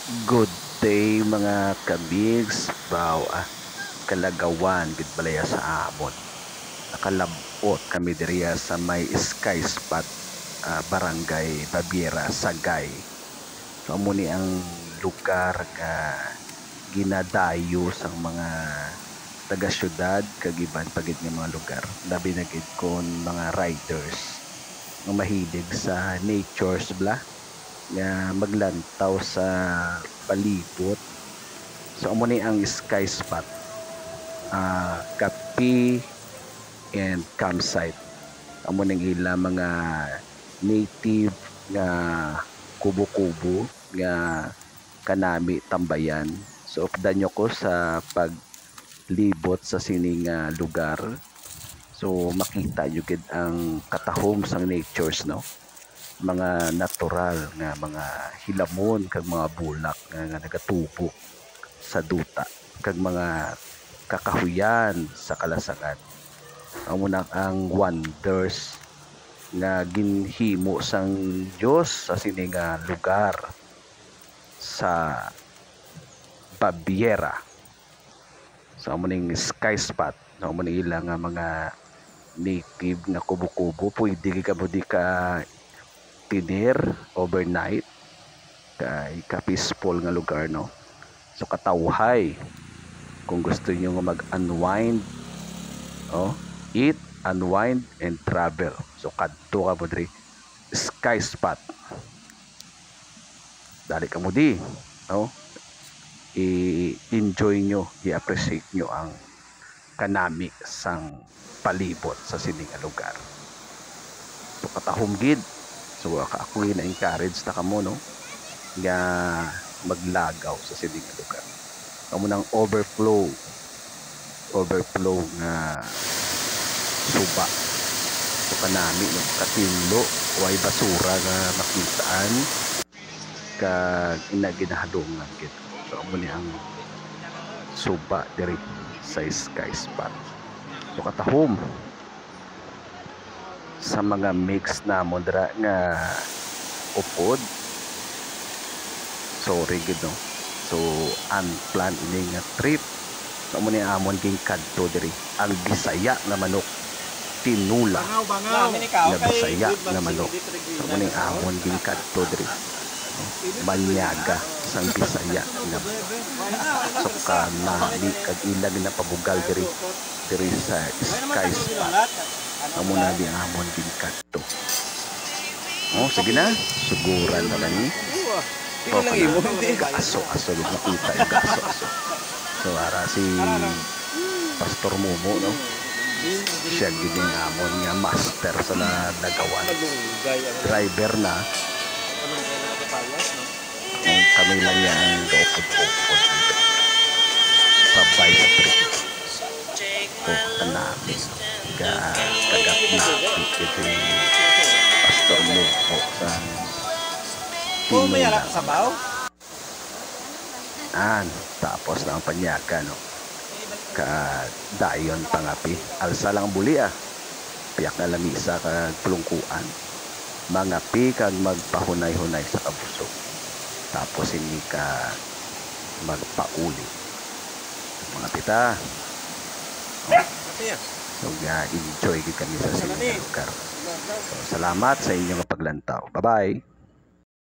Good day mga kamigs, kalagawan gid balaya sa amon. Nakalabot kami diriya sa may Sky Spot, Barangay Babiera, Sagay. So amo ni ang lugar nga ginadayo sang mga taga syudad kag iban pagid nga mga lugar. Labi na gid kon mga riders nga mahilig sa natures nga maglantaw sa palibot. So amo ni ang Sky Spot, kape and campsite. Amo ning ila mga native nga kubo-kubo nga kanami tambayan. So updan nyo ko sa paglibot sa sining lugar. So makita nyo gid ang katahom sang natures, no, mga natural nga mga hilamon kag mga bulak nga nagatubo sa duta kag mga kakahuyan sa kalasangan. Amo na ang wonders nga ginhimo sang Dios sa sining lugar sa Babiera. So amo ning Sky Spot, amo ni ilang mga native nga kubo-kubo. Pwede ka mo di ka tinir overnight kay ka-peaceful nga lugar, no. So katawhay kung gusto niyo nga mag-unwind, eat, unwind and travel. So kadto ka mo diri Sky Spot. Dali ka mo di, no. I-enjoy nyo, i-appreciate nyo ang kanami sang palibot sa sining lugar. So katahom gid. So ako na-encourage ta kamo, no, nga maglagaw sa sining lugar. Amo nang overflow nga suba. So kanami no, katinlo way basura nga makitaan kag ginahadungan gid. So amo ni ang suba diri sa Sky Spot. So katahom sa mga mix na modra nga upod. Sorry gid, no. So unplanned ini nga trip. So amo ni amon ging kadto diri ang Bisaya nga manok tinula. Nga Bisaya nga manok. So amo ni amon ging kadto diri. Banyaga sang Bisaya nga so kanami kag ilang na pabugal diri sa Sky Spot. Amo na di amon ging kadto. Sige na, suguran na ni. Aso nakita yung aso. So ara si Pastor Momo, no, siya gid yung amon nga master sa nagawan. Driver na. Kami lang yan gaupod-upod sabay sa trip. Kanami kagat na iti Pastor Momo sa tinula. Tapos lang panyaga, no, dayon pangapi alsa lang buli piyak na lamisa kag pulungkuan mangapi kag magpahunay-hunay sa kabusog tapos hindi ka magpauli mga pita. So enjoy gid kami sa sining lugar. So salamat sa inyong paglantaw. Bye bye.